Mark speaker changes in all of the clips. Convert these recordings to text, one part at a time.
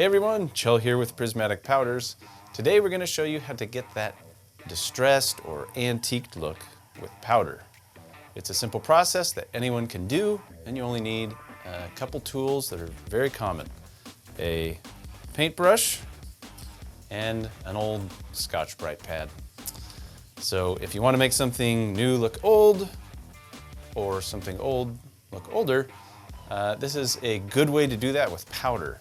Speaker 1: Hey everyone, Chell here with Prismatic Powders. Today we're going to show you how to get that distressed or antiqued look with powder. It's a simple process that anyone can do, and you only need a couple tools that are very common. A paintbrush and an old Scotch Brite pad. So if you want to make something new look old, or something old look older, this is a good way to do that with powder.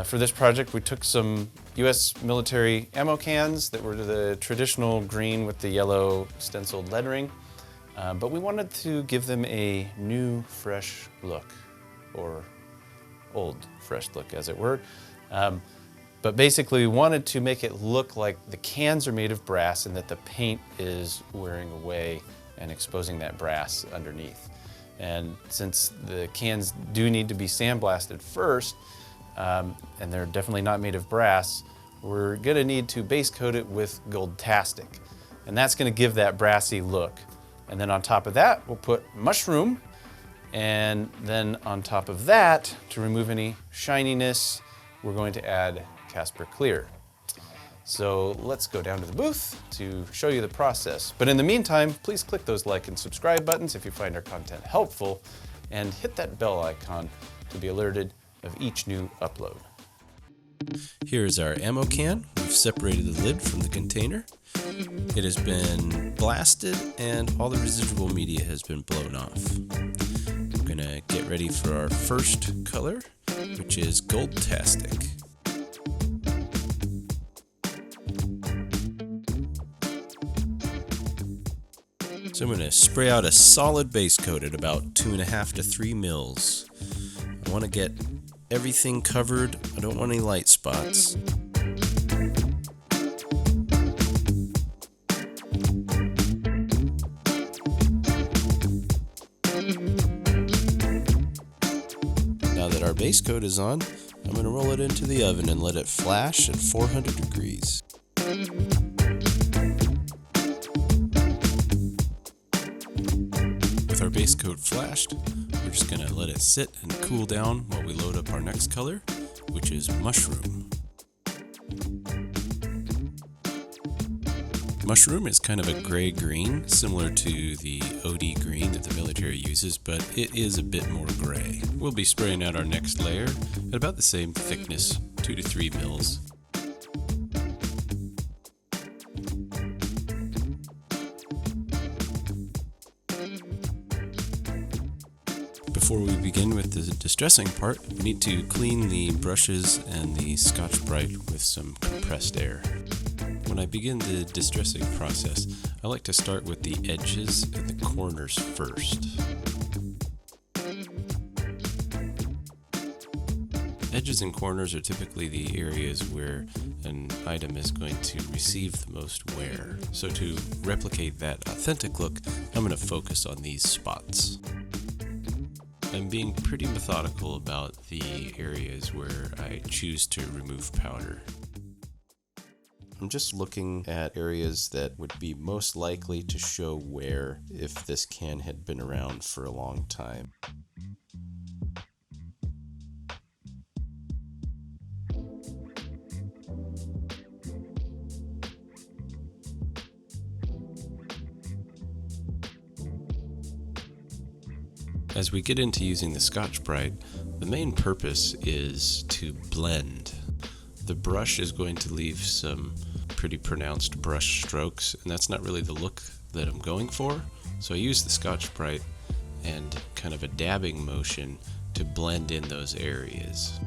Speaker 1: For this project, we took some US military ammo cans that were the traditional green with the yellow stenciled lettering, but we wanted to give them a new, fresh look, or old, fresh look, as it were. But basically, we wanted to make it look like the cans are made of brass and that the paint is wearing away and exposing that brass underneath. And since the cans do need to be sandblasted first, and they're definitely not made of brass, we're gonna need to base coat it with Gold-tastic. And that's gonna give that brassy look. And then on top of that, we'll put mushroom. And then on top of that, to remove any shininess, we're going to add Casper Clear. So let's go down to the booth to show you the process. But in the meantime, please click those like and subscribe buttons if you find our content helpful, and hit that bell icon to be alerted of each new upload.
Speaker 2: Here's our ammo can. We've separated the lid from the container. It has been blasted and all the residual media has been blown off. I'm gonna get ready for our first color, which is Gold-tastic. So I'm gonna spray out a solid base coat at about 2.5 to 3 mils. I wanna get everything covered. I don't want any light spots. Now that our base coat is on, I'm going to roll it into the oven and let it flash at 400 degrees. With our base coat flashed, we're just going to let it sit and cool down while we load up our next color, which is mushroom. Mushroom is kind of a gray-green, similar to the OD green that the military uses, but it is a bit more gray. We'll be spraying out our next layer at about the same thickness, 2 to 3 mils. Before we begin with the distressing part, we need to clean the brushes and the Scotch Brite with some compressed air. When I begin the distressing process, I like to start with the edges and the corners first. Edges and corners are typically the areas where an item is going to receive the most wear. So to replicate that authentic look, I'm going to focus on these spots. I'm being pretty methodical about the areas where I choose to remove powder. I'm just looking at areas that would be most likely to show wear if this can had been around for a long time. As we get into using the Scotch Brite, the main purpose is to blend. The brush is going to leave some pretty pronounced brush strokes, and that's not really the look that I'm going for. So I use the Scotch Brite and kind of a dabbing motion to blend in those areas.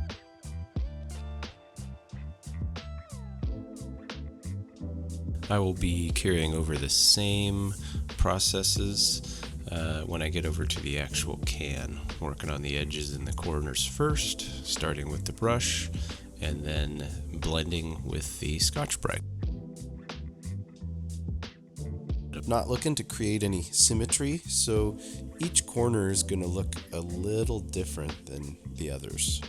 Speaker 2: I will be carrying over the same processes when I get over to the actual can, working on the edges and the corners first, starting with the brush, and then blending with the Scotch Brite. I'm not looking to create any symmetry, so each corner is going to look a little different than the others.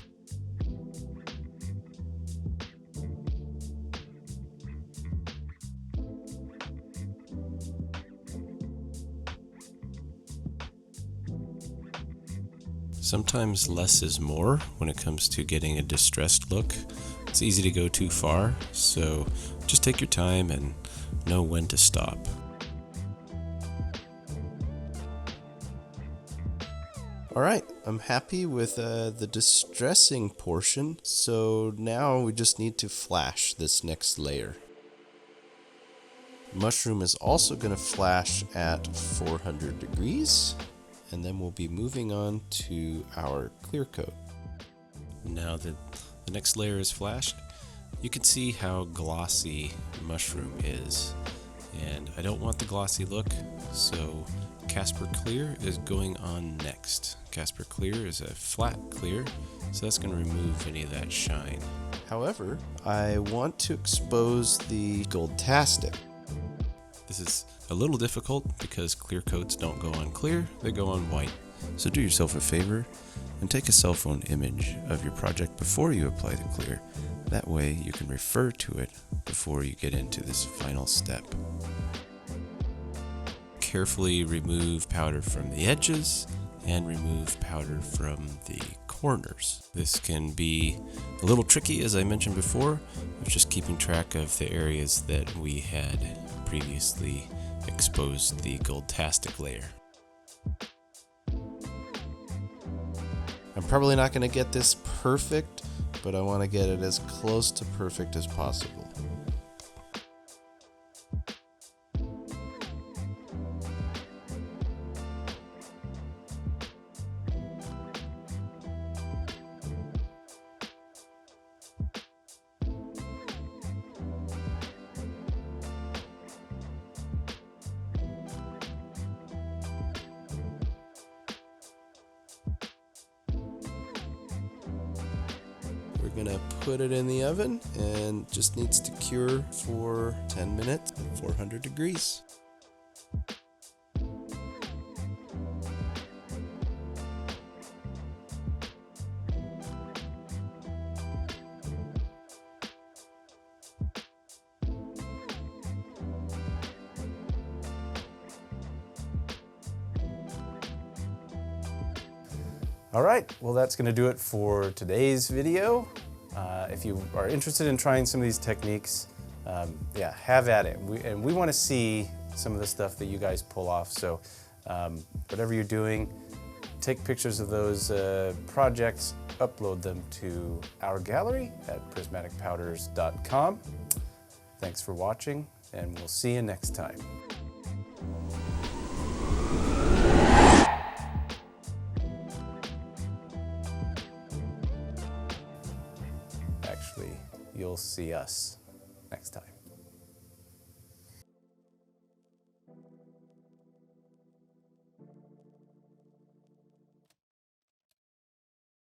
Speaker 2: Sometimes less is more when it comes to getting a distressed look. It's easy to go too far, so just take your time and know when to stop. Alright, I'm happy with the distressing portion, so now we just need to flash this next layer. Mushroom is also going to flash at 400 degrees, and then we'll be moving on to our clear coat. Now that the next layer is flashed, you can see how glossy mushroom is. And I don't want the glossy look, so Casper Clear is going on next. Casper Clear is a flat clear, so that's going to remove any of that shine. However, I want to expose the Goldtastic. This is a little difficult because clear coats don't go on clear, they go on white. So do yourself a favor and take a cell phone image of your project before you apply the clear. That way you can refer to it before you get into this final step. Carefully remove powder from the edges and remove powder from the corners. This can be a little tricky, as I mentioned before, of just keeping track of the areas that we had previously exposed the Goldtastic layer. I'm probably not going to get this perfect, but I want to get it as close to perfect as possible. We're gonna put it in the oven and just needs to cure for 10 minutes at 400 degrees.
Speaker 1: All right, well that's gonna do it for today's video. If you are interested in trying some of these techniques, yeah, have at it. We wanna see some of the stuff that you guys pull off. So whatever you're doing, take pictures of those projects, upload them to our gallery at prismaticpowders.com. Thanks for watching, and we'll see you next time. Actually, you'll see us next time.